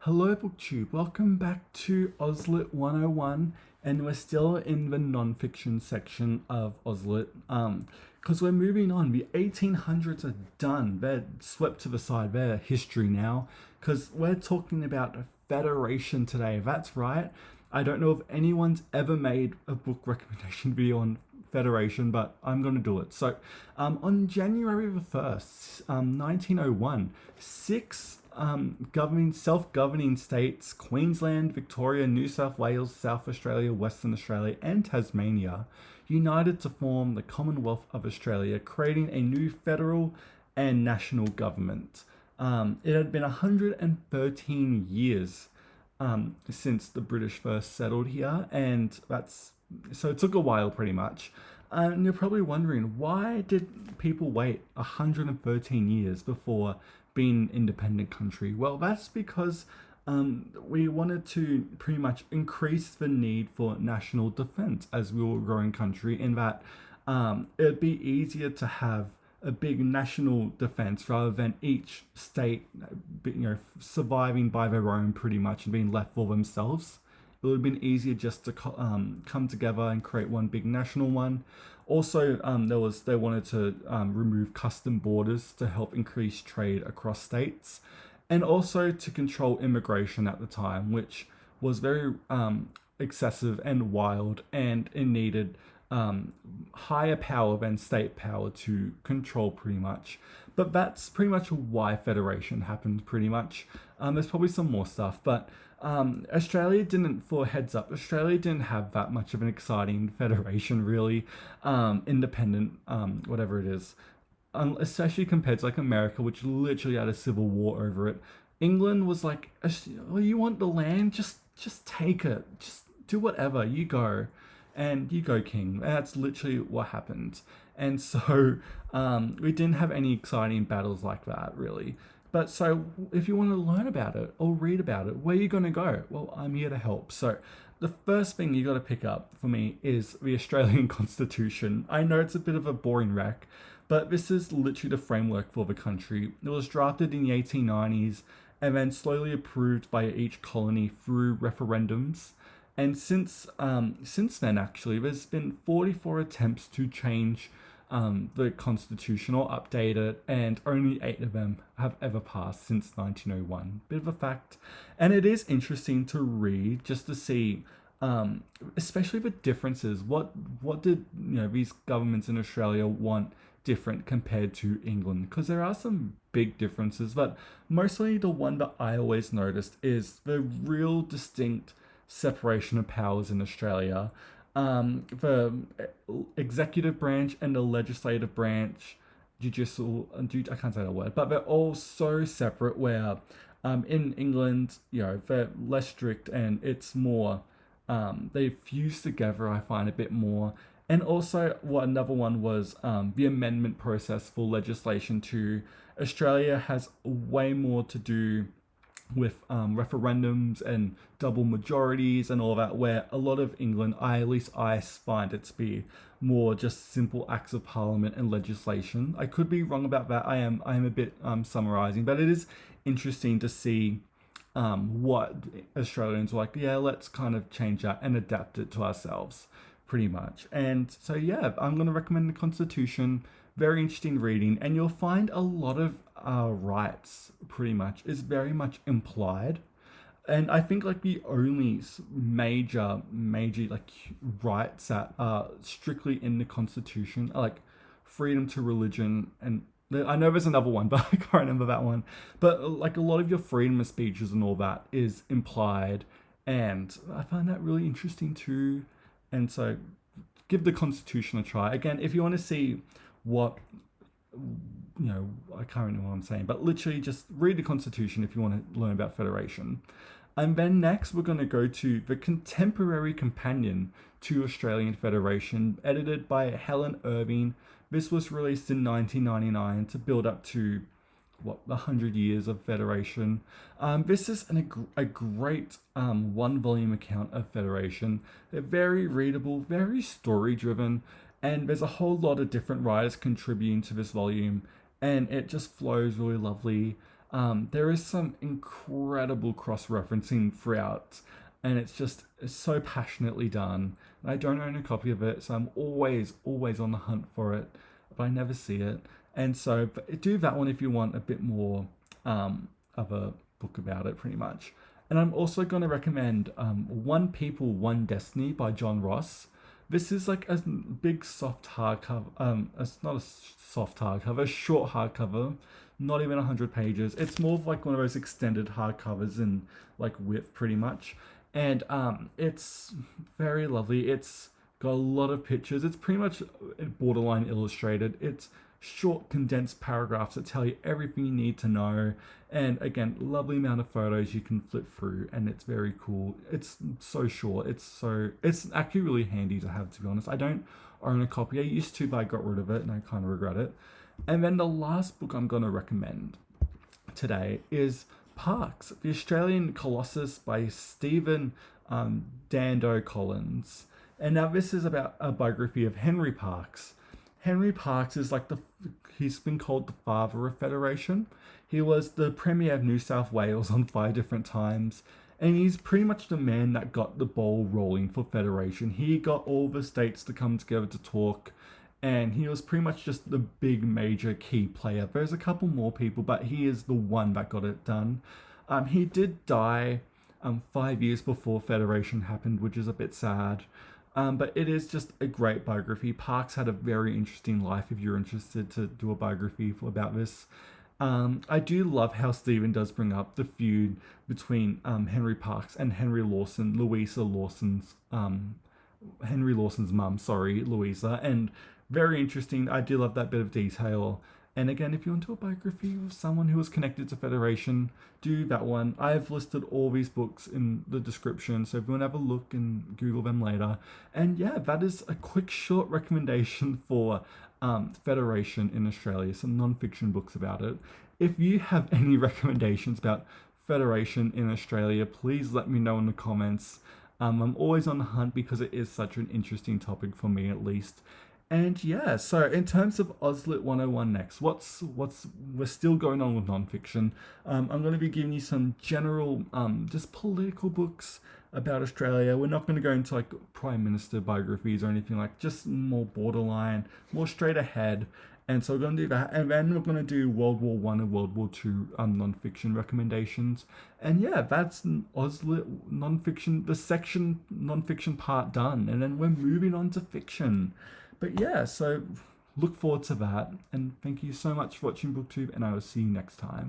Hello, BookTube. Welcome back to AusLit 101, and we're still in the non-fiction section of AusLit. Because we're moving on. The 1800s are done. They're swept to the side. They're history now. Because we're talking about Federation today. That's right. I don't know if anyone's ever made a book recommendation video on Federation, but I'm going to do it. So, on January the 1st, 1901, six self-governing states, Queensland, Victoria, New South Wales, South Australia, Western Australia, and Tasmania, united to form the Commonwealth of Australia, creating a new federal and national government. It had been 113 years since the British first settled here, and so it took a while pretty much. And you're probably wondering, why did people wait 113 years before being an independent country? Well, that's because we wanted to pretty much increase the need for national defense as we were a growing country, in that it'd be easier to have a big national defense rather than each state, surviving by their own pretty much and being left for themselves. It would have been easier just to come together and create one big national one. Also, they wanted to remove custom borders to help increase trade across states, and also to control immigration at the time, which was very excessive and wild, and it needed higher power than state power to control pretty much. But that's pretty much why Federation happened pretty much. There's probably some more stuff, but Australia didn't, for heads up, Australia didn't have that much of an exciting federation really, independent, whatever it is, especially compared to like America, which literally had a civil war over it. England was like, well, you want the land, just take it, just do whatever, you go. And you go, king. That's literally what happened. And so we didn't have any exciting battles like that, really. But so if you want to learn about it or read about it, where are you going to go? Well, I'm here to help. So the first thing you got to pick up for me is the Australian Constitution. I know it's a bit of a boring wreck, but this is literally the framework for the country. It was drafted in the 1890s and then slowly approved by each colony through referendums. And since then, actually, there's been 44 attempts to change the constitution or update it, and only 8 of them have ever passed since 1901. Bit of a fact. And it is interesting to read just to see, especially the differences. What did these governments in Australia want different compared to England? Because there are some big differences, but mostly the one that I always noticed is the real distinct separation of powers in Australia. The executive branch and the legislative branch, judicial, I can't say that word, but they're all so separate. Where in England, they're less strict and it's more, they fuse together, I find, a bit more. And also, another one was the amendment process for legislation to Australia has way more to do with referendums and double majorities and all that, where a lot of England, at least I find it to be more just simple acts of parliament and legislation. I could be wrong about that. I am a bit summarizing, but it is interesting to see what Australians were like. Yeah, let's kind of change that and adapt it to ourselves, pretty much. And so yeah, I'm going to recommend the Constitution. Very interesting reading, and you'll find a lot of rights pretty much is very much implied. And I think like the only major like rights that are strictly in the Constitution are like freedom to religion, and I know there's another one, but I can't remember that one. But like a lot of your freedom of speeches and all that is implied, and I find that really interesting too. And so give the Constitution a try. Again, if you want to see what, I can't remember what I'm saying, but literally just read the Constitution if you want to learn about Federation. And then next, we're going to go to the contemporary companion to Australian Federation, edited by Helen Irving. This was released in 1999 to build up to 100 years of Federation. This is a great one-volume account of Federation. They're very readable, very story-driven, and there's a whole lot of different writers contributing to this volume, and it just flows really lovely. There is some incredible cross-referencing throughout, and it's so passionately done. And I don't own a copy of it, so I'm always on the hunt for it, but I never see it. And so do that one if you want a bit more of a book about it, pretty much. And I'm also going to recommend One People, One Destiny by John Ross. This is like a big soft hardcover. It's not a soft hardcover, a short hardcover, not even 100 pages. It's more of like one of those extended hardcovers in like width, pretty much. And it's very lovely. It's got a lot of pictures. It's pretty much borderline illustrated. It's short, condensed paragraphs that tell you everything you need to know. And again, lovely amount of photos you can flip through, and it's very cool. It's so short. It's actually really handy to have, to be honest. I don't own a copy. I used to, but I got rid of it, and I kind of regret it. And then the last book I'm going to recommend today is Parks, the Australian Colossus by Stephen Dando-Collins. And now this is about a biography of Henry Parks. Henry Parks is he's been called the father of Federation. He was the Premier of New South Wales on 5 different times, and he's pretty much the man that got the ball rolling for Federation. He got all the states to come together to talk, and he was pretty much just the big major key player. There's a couple more people, but he is the one that got it done. He did die 5 years before Federation happened, which is a bit sad. But it is just a great biography. Parks had a very interesting life if you're interested to do a biography about this. I do love how Stephen does bring up the feud between Henry Parks and Henry Lawson, Henry Lawson's mum, Louisa, and very interesting. I do love that bit of detail. And again, if you want to do a biography of someone who was connected to Federation, do that one. I've listed all these books in the description, so if you want to have a look and Google them later. And yeah, that is a quick, short recommendation for Federation in Australia, some non-fiction books about it. If you have any recommendations about Federation in Australia, please let me know in the comments. I'm always on the hunt because it is such an interesting topic for me, at least. And yeah, so in terms of AusLit 101 next, we're still going on with nonfiction. I'm going to be giving you some general, just political books about Australia. We're not going to go into like prime minister biographies or anything, like just more borderline, more straight ahead. And so we're going to do that, and then we're going to do World War One and World War Two nonfiction recommendations. And yeah, that's AusLit nonfiction, the section nonfiction part done, and then we're moving on to fiction. But yeah, so look forward to that, and thank you so much for watching BookTube, and I will see you next time.